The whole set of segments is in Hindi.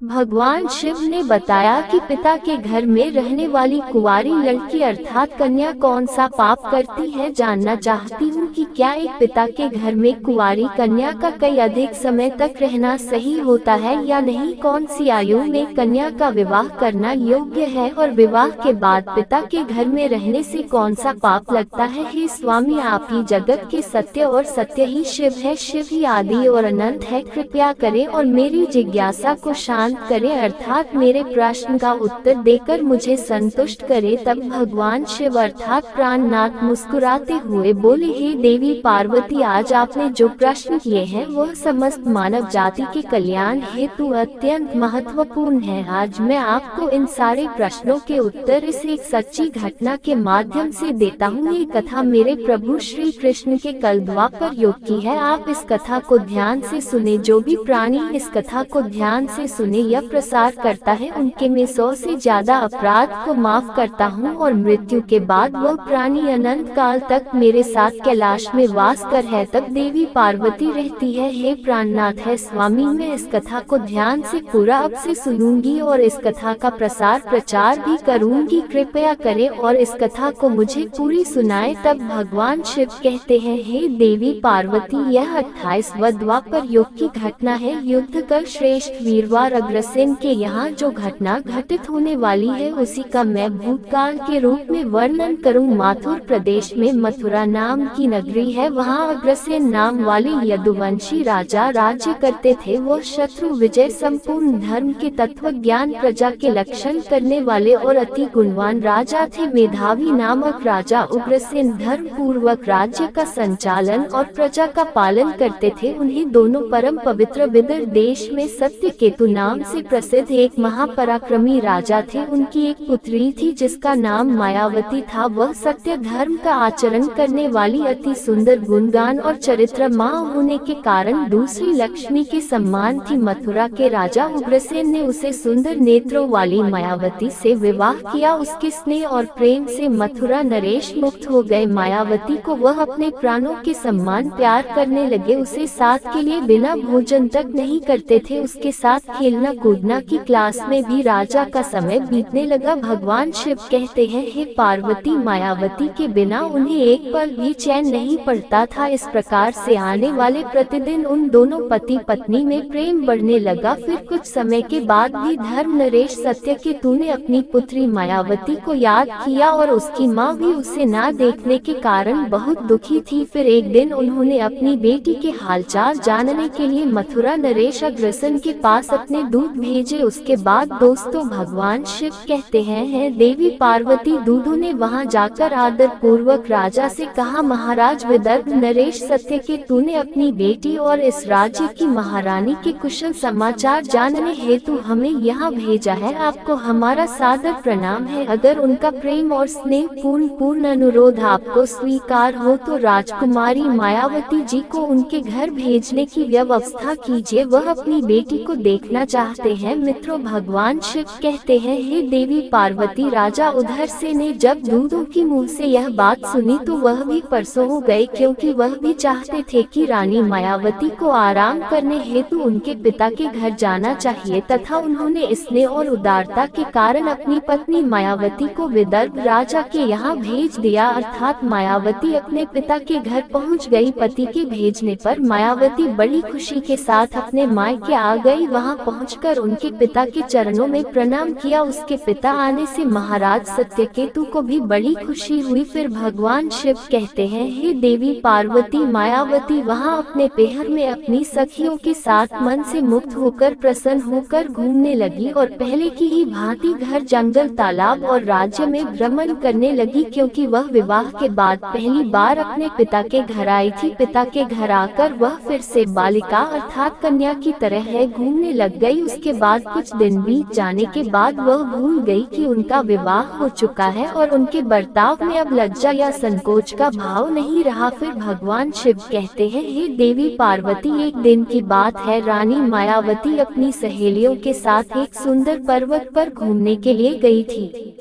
भगवान शिव ने बताया कि पिता के घर में रहने वाली कुंवारी लड़की अर्थात कन्या कौन सा पाप करती है। जानना चाहती हूँ कि क्या एक पिता के घर में कुंवारी कन्या का कई अधिक समय तक रहना सही होता है या नहीं। कौन सी आयु में कन्या का विवाह करना योग्य है और विवाह के बाद पिता के घर में रहने से कौन सा पाप लगता है। हे स्वामी, आप ही जगत के सत्य और सत्य ही शिव है। शिव ही आदि और अनंत है। कृपया करें और मेरी जिज्ञासा को शांत करें, अर्थात मेरे प्रश्न का उत्तर देकर मुझे संतुष्ट करे। तब भगवान शिव अर्थात प्राणनाथ मुस्कुराते हुए बोले, हे देवी पार्वती, आज आपने जो प्रश्न किए हैं वह समस्त मानव जाति के कल्याण हेतु अत्यंत महत्वपूर्ण है। आज मैं आपको इन सारे प्रश्नों के उत्तर इस एक सच्ची घटना के माध्यम से देता हूँ। ये कथा मेरे प्रभु श्री कृष्ण के कल्पद्वापर युग की है। आप इस कथा को ध्यान से सुने। जो भी प्राणी इस कथा को ध्यान से सुने या प्रसार करता है, उनके में 100 से ज्यादा अपराध को माफ करता हूँ और मृत्यु के बाद वह प्राणी अनंत काल तक मेरे साथ कैलाश में वास कर है तक देवी पार्वती रहती है। हे प्राणनाथ है स्वामी, मैं इस कथा को ध्यान से पूरा अब से सुनूंगी और इस कथा का प्रसार प्रचार भी करूंगी। कृपया करें और इस कथा को मुझे पूरी सुनाए। तब भगवान शिव कहते हैं, हे देवी पार्वती, यह 28वां द्वापर युग की घटना है। युद्ध कर श्रेष्ठ वीरवार अग्रसेन के यहाँ जो घटना घटित होने वाली है उसी का मैं भूतकाल के रूप में वर्णन करूं। माथुर प्रदेश में मथुरा नाम की नगरी है। वहाँ अग्रसेन नाम वाले यदुवंशी राजा राज्य करते थे। वो शत्रु विजय, संपूर्ण धर्म के तत्व ज्ञान, प्रजा के लक्षण करने वाले और अति गुणवान राजा थे। मेधावी नामक राजा उग्रसेन धर्म पूर्वक राज्य का संचालन और प्रजा का पालन करते थे। उन्हें दोनों परम पवित्र विदर्भ देश में सत्य केतु नाम से प्रसिद्ध एक महापराक्रमी राजा थे। उनकी एक पुत्री थी जिसका नाम मायावती था। वह सत्य धर्म का आचरण करने वाली, अति सुंदर, गुणगान और चरित्र माँ होने के कारण दूसरी लक्ष्मी के सम्मान थी। मथुरा के राजा उग्रसेन ने उसे सुंदर नेत्रों वाली मायावती से विवाह किया। उसके स्नेह और प्रेम से मथुरा नरेश मुक्त हो गए। मायावती को वह अपने प्राणों के सम्मान प्यार करने लगे। उसे साथ के लिए बिना भोजन तक नहीं करते थे। उसके साथ खेलना कूदना की क्लास में भी राजा का समय बीतने लगा। भगवान शिव कहते हैं, हे पार्वती, मायावती के बिना उन्हें एक पल भी चैन नहीं पड़ता था। इस प्रकार से आने वाले प्रतिदिन उन दोनों पति पत्नी में प्रेम बढ़ने लगा। फिर कुछ समय के बाद भी धर्म नरेश सत्यकेतु ने अपनी पुत्री मायावती को याद किया और उसकी माँ भी उसे ना देखने के कारण बहुत दुखी थी। फिर एक दिन उन्होंने अपनी बेटी के हालचाल जानने के लिए मथुरा नरेश अग्रसेन के पास अपने दूत भेजे। उसके बाद दोस्तों भगवान शिव कहते हैं, देवी पार्वती दूधू ने वहां जाकर आदर पूर्वक राजा से कहा, महाराज विदर्भ नरेश सत्यकेतु ने अपनी बेटी और इस राज्य की महारानी के कुशल समाचार जानने हेतु हमें यहाँ भेजा है। आपको हमारा सादर प्रणाम है। अगर उनका प्रेम और स्नेह पूर्ण अनुरोध आपको स्वीकार हो तो राजकुमारी मायावती जी को उनके घर भेजने की व्यवस्था कीजिए। वह अपनी बेटी को देखना चाहते हैं। मित्रों, भगवान शिव कहते हैं, हे देवी पार्वती, राजा उधरसे ने जब दूधू की मुंह से यह बात सुनी तो वह भी परसों हो गए, क्योंकि वह भी चाहते थे कि रानी मायावती को आराम करने हेतु उनके पिता के घर जाना चाहिए तथा उन्होंने स्नेह और उदारता के कारण अपनी पत्नी मायावती को विदर्भ राजा के यहाँ भेज दिया। अर्थात मायावती अपने पिता के घर पहुँच गई। पति के भेजने पर मायावती बड़ी खुशी के साथ अपने मायके आ गई। वहां पहुंचकर उनके पिता के चरणों में प्रणाम किया। उसके पिता आने से महाराज सत्यकेतु को भी बड़ी खुशी हुई। फिर भगवान शिव कहते हैं, हे देवी पार्वती, मायावती वहां अपने पेहर में अपनी सखियों के साथ मन से मुक्त होकर प्रसन्न होकर घूमने लगी और पहले की ही भांति घर, जंगल, तालाब और राज्य में भ्रमण करने लगी, क्योंकि वह विवाह के बाद पहली बार अपने पिता के घर आई थी। पिता के घर आकर वह फिर से बालिका अर्थात कन्या की तरह है घूमने लग गई। उसके बाद कुछ दिन बीत जाने के बाद वह भूल गई कि उनका विवाह हो चुका है और उनके बर्ताव में अब लज्जा या संकोच का भाव नहीं रहा। फिर भगवान शिव कहते हैं, हे देवी पार्वती, एक दिन की बात है। रानी मायावती अपनी सहेलियों के साथ एक सुंदर पर्वत पर घूमने के लिए गई थी।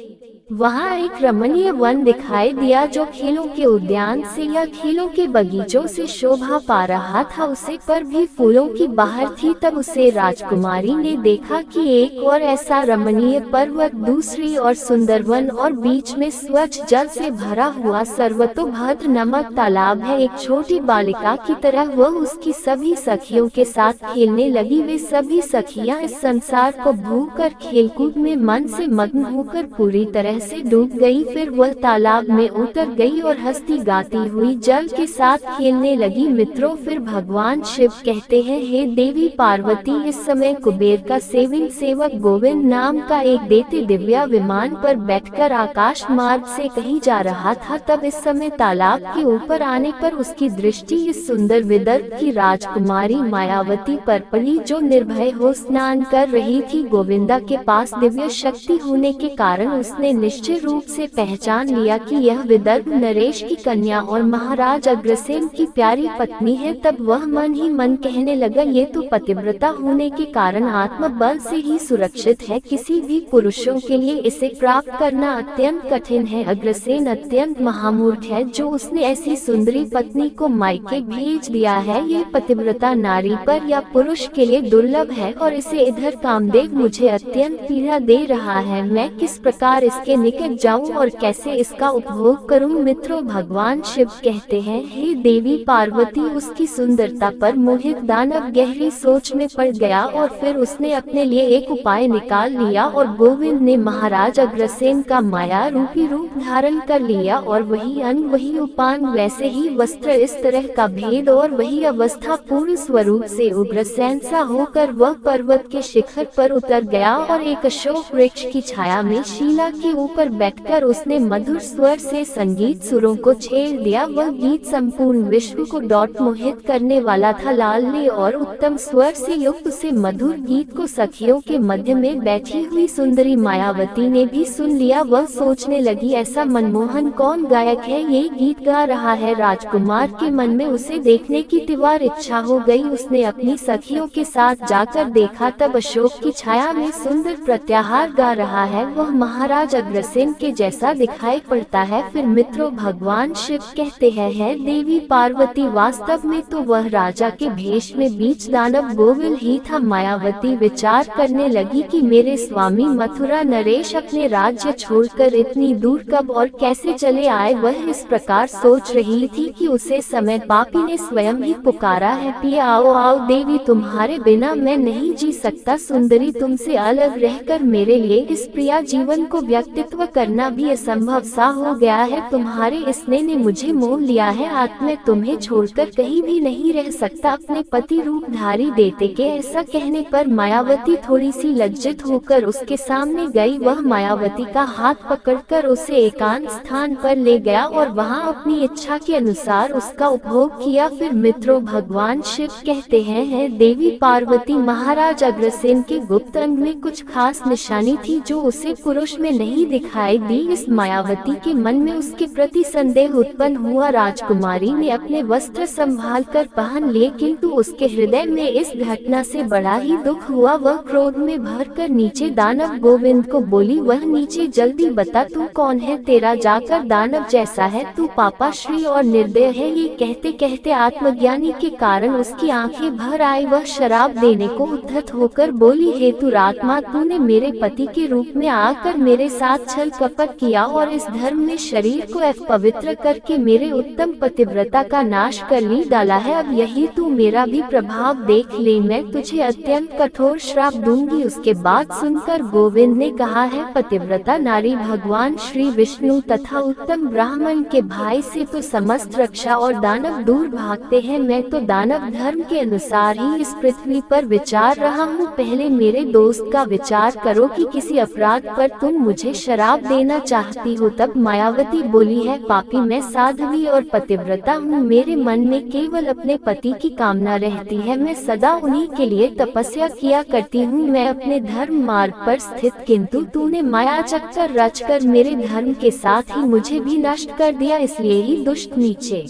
वहाँ एक रमणीय वन दिखाई दिया जो खेलों के उद्यान से या खेलों के बगीचों से शोभा पा रहा था। उसे पर भी फूलों की बहार थी। तब उसे राजकुमारी ने देखा कि एक और ऐसा रमणीय पर्वत, दूसरी और सुंदर वन और बीच में स्वच्छ जल से भरा हुआ सर्वतोभद्र नमक तालाब है। एक छोटी बालिका की तरह वह उसकी सभी सखियों के साथ खेलने लगी। वे सभी सखियां इस संसार को भूलकर खेलकूद में मन से मग्न होकर पूरी तरह से डूब गई। फिर वह तालाब में उतर गई और हंसती गाती हुई जल के साथ खेलने लगी। मित्रों, फिर भगवान शिव कहते हैं, हे देवी पार्वती, इस समय कुबेर का सेवक गोविंद नाम का एक दैत्य दिव्य विमान पर बैठकर आकाश मार्ग से कहीं जा रहा था। तब इस समय तालाब के ऊपर आने पर उसकी दृष्टि इस सुंदर विदर्भ की राजकुमारी मायावती पर पड़ी, जो निर्भय हो स्नान कर रही थी। गोविंदा के पास दिव्य शक्ति होने के कारण उसने निश्चित रूप से पहचान लिया कि यह विदर्भ नरेश की कन्या और महाराज अग्रसेन की प्यारी पत्नी है। तब वह मन ही मन कहने लगा, ये तो पतिव्रता होने के कारण आत्मबल से ही सुरक्षित है। किसी भी पुरुषों के लिए इसे प्राप्त करना अत्यंत कठिन है। अग्रसेन अत्यंत महामूर्ख है जो उसने ऐसी सुंदरी पत्नी को मायके भेज दिया है। ये पतिव्रता नारी पर या पुरुष के लिए दुर्लभ है और इसे इधर कामदेव मुझे अत्यंत पीड़ा दे रहा है। मैं किस प्रकार इसके निकट जाऊं और कैसे इसका उपभोग करूं? मित्रों, भगवान शिव कहते हैं, हे देवी पार्वती, उसकी सुंदरता पर मोहित दानव गहरी सोच में पड़ गया और फिर उसने अपने लिए एक उपाय निकाल लिया और गोविंद ने महाराज अग्रसेन का माया रूपी रूप धारण कर लिया और वही अन्न, वही उपान, वैसे ही वस्त्र, इस तरह का भेद और वही अवस्था पूर्ण स्वरूप से उग्रसेन सा होकर वह पर्वत के शिखर पर उतर गया और एक अशोक वृक्ष की छाया में शिला के ऊपर बैठकर उसने मधुर स्वर से संगीत सुरों को छेड़ दिया। वह गीत संपूर्ण विश्व को मोहित करने वाला था। लालने और उत्तम स्वर से युक्त से मधुर गीत को सखियों के मध्य में बैठी हुई सुंदरी मायावती ने भी सुन लिया। वह सोचने लगी, ऐसा मनमोहन कौन गायक है, ये गीत गा रहा है। राजकुमार के मन में उसे देखने की तीव्र इच्छा हो गई। उसने अपनी सखियों के साथ जाकर देखा, तब अशोक की छाया में सुंदर प्रत्याहार गा रहा है। वह महाराज अग्रसेन के जैसा दिखाई पड़ता है। फिर मित्रों, भगवान शिव कहते हैं, है देवी पार्वती, वास्तव में तो वह राजा के भेष में बीच दानव गोविंद ही था। मायावती विचार करने लगी कि मेरे स्वामी मथुरा नरेश अपने राज्य छोड़कर इतनी दूर कब और कैसे चले आए। वह इस प्रकार सोच रही थी कि उसे समय पापी ने स्वयं ही पुकारा है, पिया आओ आओ देवी, तुम्हारे बिना मैं नहीं जी सकता। सुंदरी, तुमसे अलग रहकर मेरे लिए इस प्रिया जीवन को व्यक्तित्व करना भी असंभव सा हो गया है। तुम्हारे स्नेह ने मुझे मोह लिया है। आज मैं तुम्हें छोड़कर कहीं भी नहीं रह सकता। अपने पति रूपधारी देते के ऐसा कहने पर मायावती थोड़ी सी लज्जित होकर उसके सामने गई। वह मायावती का हाथ पकड़कर उसे एकांत स्थान पर ले गया और वहां अपनी इच्छा के अनुसार उसका उपभोग किया। फिर मित्रों, भगवान शिव कहते हैं, है देवी पार्वती, महाराज अग्रसेन के गुप्त अंग में कुछ खास निशानी थी जो उसे पुरुष में नहीं दिखाई दी। इस मायावती के मन में उसके प्रति संदेह उत्पन्न हुआ। राजकुमारी ने अपने वस्त्र संभाल कर पहन लिए, किंतु उसके हृदय में इस घटना से बड़ा ही दुख हुआ। वह क्रोध में भरकर नीचे दानव गोविंद को बोली, वह नीचे जल्दी बता, तू कौन है? तेरा जाकर दानव जैसा है, तू पापाश्री और निर्दय है। ये कहते कहते आत्मज्ञानी के कारण उसकी आंखें भर आई। वह शराब देने को उद्धत होकर बोली, हे दुरात्मा, तूने मेरे पति के रूप में आकर मेरे साथ छल कपट किया और इस धर्म में शरीर को अपवित्र करके मेरे उत्तम पतिव्रता का नाश कर ली डाला है। अब यही तू मेरा भी प्रभाव देख ले, मैं तुझे अत्यंत कठोर श्राप दूंगी। उसके बाद सुनकर गोविंद ने कहा है, पतिव्रता नारी भगवान श्री विष्णु तथा उत्तम ब्राह्मण के भाई से तो समस्त रक्षा और दानव दूर भागते हैं। मैं तो दानव धर्म के अनुसार ही इस पृथ्वी पर विचार रहा हूँ। पहले मेरे दोस्त का विचार करो कि किसी अपराध पर तुम मुझे शराब देना चाहती हो। तब मायावती बोली है, पापी, मैं साध्वी और पतिव्रता हूँ। मेरे मन में केवल अपने पति की कामना रहती है। मैं सदा उन्हीं के लिए तपस्या किया करती हूँ। मैं अपने धर्म मार्ग पर स्थित, किंतु तूने माया चक्कर रचकर मेरे धर्म के साथ ही मुझे भी नष्ट कर दिया, इसलिए ही दुष्ट नीचे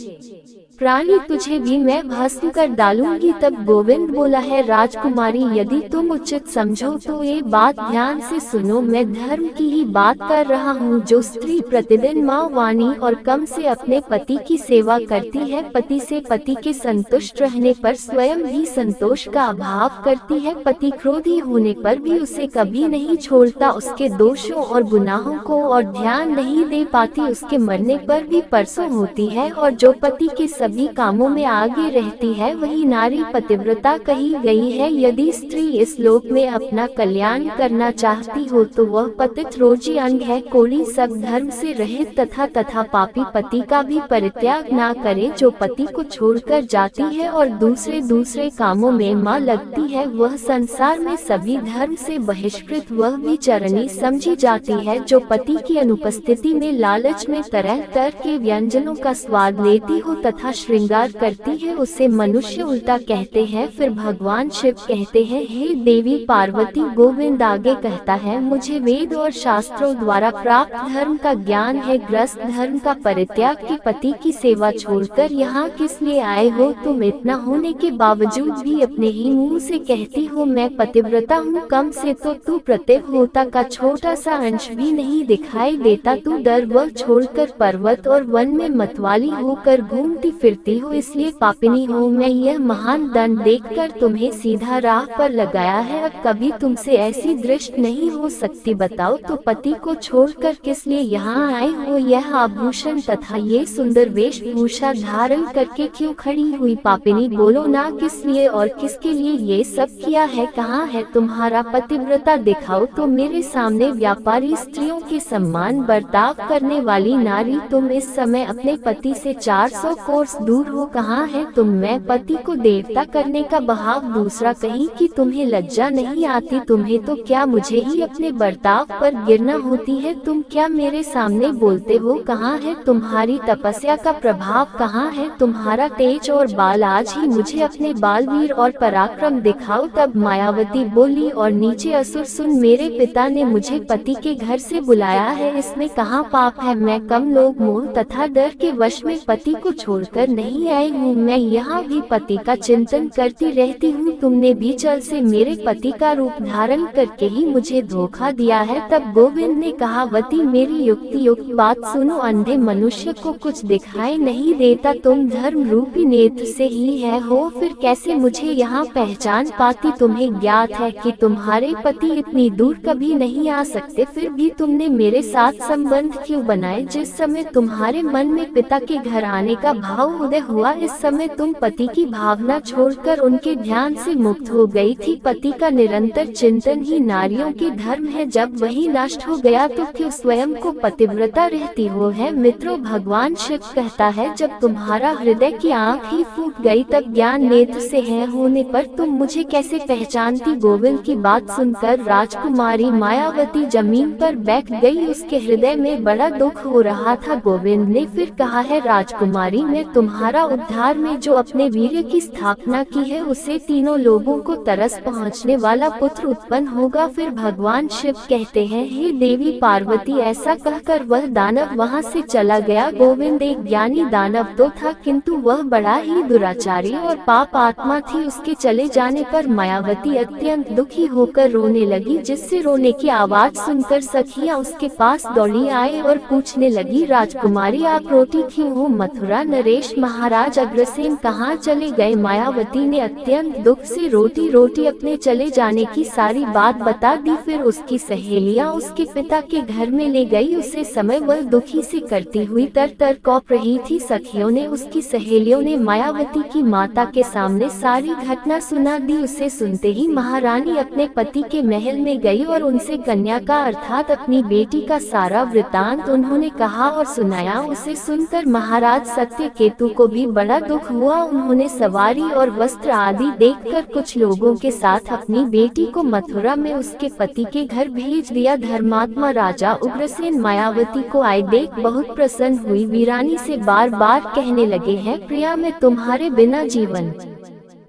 प्राणी तुझे भी मैं भस्म कर डालूंगी। तब गोविंद बोला है, राजकुमारी यदि तुम उचित समझो तो ये बात ध्यान से सुनो। मैं धर्म की ही बात कर रहा हूँ। जो स्त्री प्रतिदिन माँ वाणी और कम से अपने पति की सेवा करती है, पति से पति के संतुष्ट रहने पर स्वयं भी संतोष का अभाव करती है, पति क्रोधी होने पर भी उसे कभी नहीं छोड़ता, उसके दोषों और गुनाहों को और ध्यान नहीं दे पाती, उसके मरने पर भी परसों होती है, और जो पति के सभी कामों में आगे रहती है वही नारी पतिव्रता कही गई है। यदि स्त्री इस लोक में अपना कल्याण करना चाहती हो तो वह पतित रोजी अंग है, कोड़ी सब धर्म से रहित तथा पापी पति का भी परित्याग ना करे। जो पति को छोड़कर जाती है और दूसरे कामों में मां लगती है, वह संसार में सभी धर्म से बहिष्कृत, वह भी चरणी समझी जाती है। जो पति की अनुपस्थिति में लालच में तरह तरह के व्यंजनों का स्वाद लेती हो तथा श्रृंगार करती है, उसे मनुष्य उल्टा कहते हैं। फिर भगवान शिव कहते हैं, हे देवी पार्वती। गोविंद आगे कहता है, मुझे वेद और शास्त्रों द्वारा प्राप्त धर्म का ज्ञान है। ग्रस्त धर्म का परित्याग की पति की सेवा छोड़कर यहाँ किस लिए आए हो? तुम इतना होने के बावजूद भी अपने ही मुंह से कहती हो मैं पतिव्रता हूँ। कम से तो तू प्रतिव्रता का छोटा सा अंश भी नहीं दिखाई देता। तू डर व छोड़कर पर्वत और वन में मतवाली होकर घूमती फिरती हो, इसलिए पापिनी हो। मैं यह महान दंड देखकर तुम्हें सीधा राह पर लगाया है, अब कभी तुमसे ऐसी दृष्टि नहीं हो सकती। बताओ तो पति को छोड़कर किस लिए यहाँ आए हो? यह आभूषण तथा ये सुंदर वेशभूषा धारण करके क्यों खड़ी हुई? पापिनी बोलो ना, किस लिए और किसके लिए ये सब किया है? कहाँ है तुम्हारा पतिव्रता? दिखाओ तो मेरे सामने। व्यापारी स्त्रियों के सम्मान बर्ताव करने वाली नारी, तुम इस समय अपने पति से 400 कोस दूर हो। कहाँ है तुम? मैं पति को देवता करने का बहाव दूसरा कहीं कि तुम्हें लज्जा नहीं आती? तुम्हें तो क्या मुझे ही अपने बर्ताव पर गिरना होती है? तुम क्या मेरे सामने बोलते हो? कहाँ है तुम्हारी तपस्या का प्रभाव? कहाँ है तुम्हारा तेज और बाल? आज ही मुझे अपने बालवीर और पराक्रम दिखाओ। तब मायावती बोली, और नीचे असुर सुन, मेरे पिता ने मुझे पति के घर से बुलाया है, इसमें कहाँ पाप है? मैं कम लोग मोह तथा डर के वश में पति को छोड़कर नहीं आई हूँ। मैं यहाँ भी पति का चिंतन करती रहती हूँ। तुमने भी चल से मेरे पति का रूप धारण करके ही मुझे धोखा दिया है। तब गोविंद ने कहा, वती मेरी युक्ति युक्त बात सुनो। अंधे मनुष्य को कुछ दिखाई नहीं देता, तुम धर्म रूपी नेत्र से ही है हो, फिर कैसे मुझे यहाँ पहचान पाती? तुम्हें ज्ञात है कि तुम्हारे पति इतनी दूर कभी नहीं आ सकते, फिर भी तुमने मेरे साथ संबंध क्यों बनाए? जिस समय तुम्हारे मन में पिता के घर आने का भाव उदय हुआ, इस समय तुम पति की भावना छोड़कर उनके ध्यान से मुक्त हो गई थी। पति का निरंतर चिंतन ही नारियों के धर्म है। जब वही नष्ट हो गया तो क्यों स्वयं को पतिव्रता रहती हो? है मित्रों, भगवान शिव कहता है, जब तुम्हारा हृदय की आँख ही फूट गई तब ज्ञान नेत्र से है होने पर तुम मुझे कैसे पहचानती? गोविंद की बात सुनकर राजकुमारी मायावती जमीन पर बैठ गई। उसके हृदय में बड़ा दुख हो रहा था। गोविंद ने फिर कहा है, राजकुमारी मैं तुम्हारा उद्धार में जो अपने वीर्य की स्थापना की है, उससे तीनों लोगों को तरस पहुँचने वाला पुत्र उत्पन्न होगा। फिर भगवान शिव कहते हैं, हे देवी पार्वती। ऐसा कहकर वह दानव वहाँ से चला गया। गोविंद एक ज्ञानी दानव तो था, किंतु वह बड़ा ही दुराचारी और पाप आत्मा थी। उसके चले जाने पर मायावती अत्यंत दुखी होकर रोने लगी, जिससे रोने की आवाज सुनकर सखियां उसके पास दौड़ी आए और पूछने लगी, राजकुमारी आप रोती क्यों हो? मथुरा नरेश महाराज अग्रसेन कहाँ चले गए? मायावती ने अत्यंत दुख से रोती रोती अपने चले जाने की सारी बात बता दी। फिर उसकी सहेलियां उसके पिता के घर में ले गई। उसे समय वह दुखी से करती हुई तर कौप रही थी। सखियों ने, उसकी सहेलियों ने मायावती की माता के सामने सारी घटना सुना दी। उसे सुनते ही महारानी अपने पति के महल में गई और उनसे कन्या का अर्थात अपनी बेटी का सारा वृतांत उन्होंने कहा और सुनाया। उसे सुनकर महाराज सत्यकेतु को भी बड़ा दुख हुआ। उन्होंने सवारी और वस्त्र आदि देखकर कुछ लोगों के साथ अपनी बेटी को मथुरा में उसके पति के घर भेज दिया। धर्मात्मा राजा उग्रसेन मायावती को आए देख बहुत प्रसन्न हुई। वीरानी से बार बार कहने लगे हैं, प्रिया मैं तुम्हारे बिना जीवन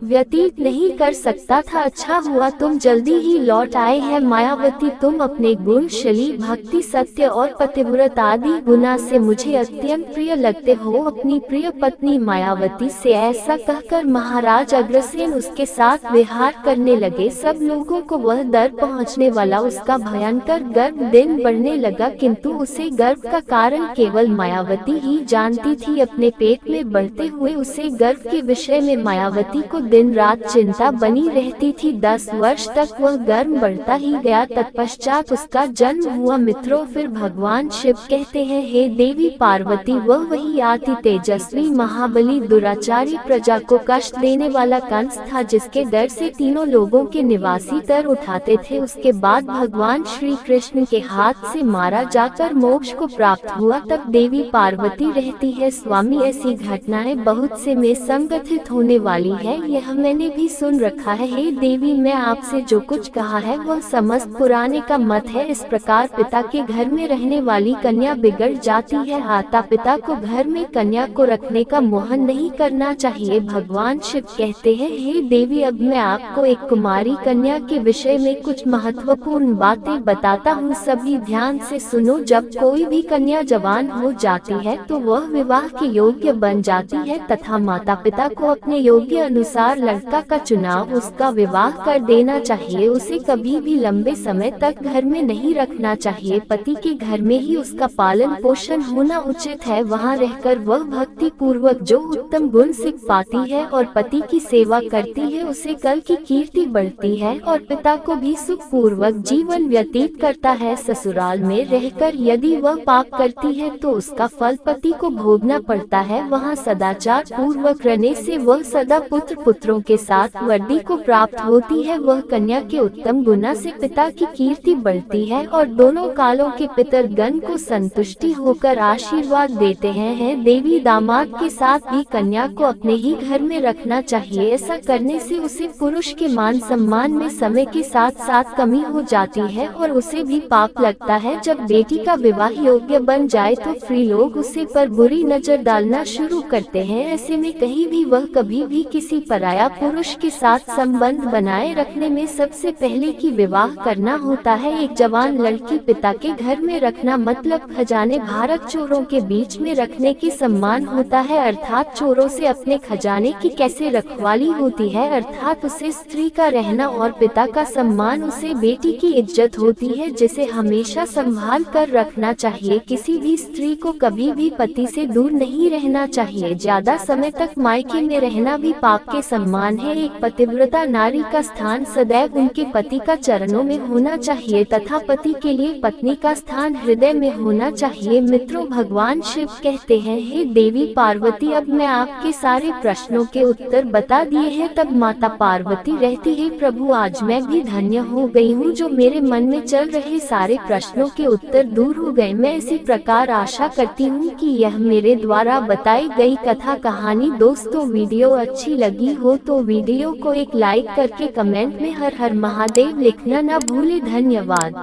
व्यतीत नहीं कर सकता था। अच्छा हुआ तुम जल्दी ही लौट आए हैं मायावती, तुम अपने गुणशाली, भक्ति, सत्य और पतिव्रत आदि गुना से मुझे अत्यंत प्रिय लगते हो। अपनी प्रिय पत्नी मायावती से ऐसा कहकर महाराज अग्रसेन उसके साथ विहार करने लगे। सब लोगों को वह डर पहुँचने वाला उसका भयंकर गर्भ दिन बढ़ने लगा, किंतु उसे गर्भ का कारण केवल मायावती ही जानती थी। अपने पेट में बढ़ते हुए उसे गर्भ के विषय में मायावती को दिन रात चिंता बनी रहती थी। 10 वर्ष तक वह गर्भ बढ़ता ही गया। तत्पश्चात उसका जन्म हुआ। मित्रों, फिर भगवान शिव कहते हैं, हे देवी पार्वती, वह वही अति तेजस्वी महाबली दुराचारी प्रजा को कष्ट देने वाला कंस था, जिसके डर से तीनों लोगों के निवासी तर उठाते थे। उसके बाद भगवान श्री कृष्ण के हाथ से मारा जाकर मोक्ष को प्राप्त हुआ। तब देवी पार्वती रहती है, स्वामी ऐसी घटनाएं बहुत से में संगठित होने वाली है, यह मैंने भी सुन रखा है। हे देवी, मैं आपसे जो कुछ कहा है वह समस्त पुराने का मत है। इस प्रकार पिता के घर में रहने वाली कन्या बिगड़ जाती है। माता पिता को घर में कन्या को रखने का मोहन नहीं करना चाहिए। भगवान शिव कहते हैं, हे देवी, अब मैं आपको एक कुमारी कन्या के विषय में कुछ महत्वपूर्ण बातें बताता हूँ, सभी ध्यान से सुनो। जब कोई भी कन्या जवान हो जाती है तो वह विवाह के योग्य बन जाती है तथा माता पिता को अपने योग्य अनुसार लड़का का चुनाव उसका विवाह कर देना चाहिए। उसे कभी भी लंबे समय तक घर में नहीं रखना चाहिए। पति के घर में ही उसका पालन पोषण होना उचित है। वहाँ रहकर वह भक्ति पूर्वक जो उत्तम गुण सीख पाती है और पति की सेवा करती है, उसे कल की कीर्ति बढ़ती है और पिता को भी सुख पूर्वक जीवन व्यतीत करता है। ससुराल में रहकर यदि वह पाप करती है तो उसका फल पति को भोगना पड़ता है। वहाँ सदाचार पूर्वक रहने से वह सदा पुत्र पुत्रों के साथ वर्दी को प्राप्त होती है। वह कन्या के उत्तम गुना से पिता की कीर्ति बढ़ती है और दोनों कालों के पितरगण को संतुष्टि होकर आशीर्वाद देते हैं। देवी, दामाद के साथ भी कन्या को अपने ही घर में रखना चाहिए। ऐसा करने से उसे पुरुष के मान सम्मान में समय के साथ साथ कमी हो जाती है और उसे भी पाप लगता है। जब बेटी का विवाह योग्य बन जाए तो फ्री लोग उसे पर बुरी नजर डालना शुरू करते हैं। ऐसे में कहीं भी वह कभी भी किसी पराया पुरुष के साथ संबंध बनाए रखने में सबसे पहले की विवाह करना होता है। एक जवान लड़की पिता के घर में रखना मतलब खजाने भारत चोरों के बीच में रखने की सम्मान होता है, अर्थात चोरों से अपने खजाने की कैसे रखवाली होती है, अर्थात उसे स्त्री का रहना और पिता का सम्मान उसे बेटी की इज्जत होती है, जिसे हमेशा संभाल कर रखना चाहिए। किसी भी स्त्री को कभी भी पति से दूर नहीं रहना चाहिए। ज्यादा समय तक मायके में रहना भी पाप के सम्मान है। एक पतिव्रता नारी का स्थान सदैव उनके पति का चरणों में होना चाहिए तथा पति के लिए पत्नी का स्थान हृदय में होना चाहिए। मित्रों, भगवान शिव कहते हैं, हे देवी पार्वती, अब मैं आपके सारे प्रश्नों के उत्तर बता दिए हैं। तब माता पार्वती रहती है, प्रभु, आज मैं भी धन्य हो गई हूँ, जो मेरे मन में चल रहे सारे प्रश्नों के उत्तर दूर हो गए। मैं इसी प्रकार आशा करती हूँ कि यह मेरे द्वारा बताई गई कथा कहानी दोस्तों वीडियो अच्छी लगी हो तो वीडियो को एक लाइक करके कमेंट में हर हर महादेव लिखना न भूले। धन्यवाद।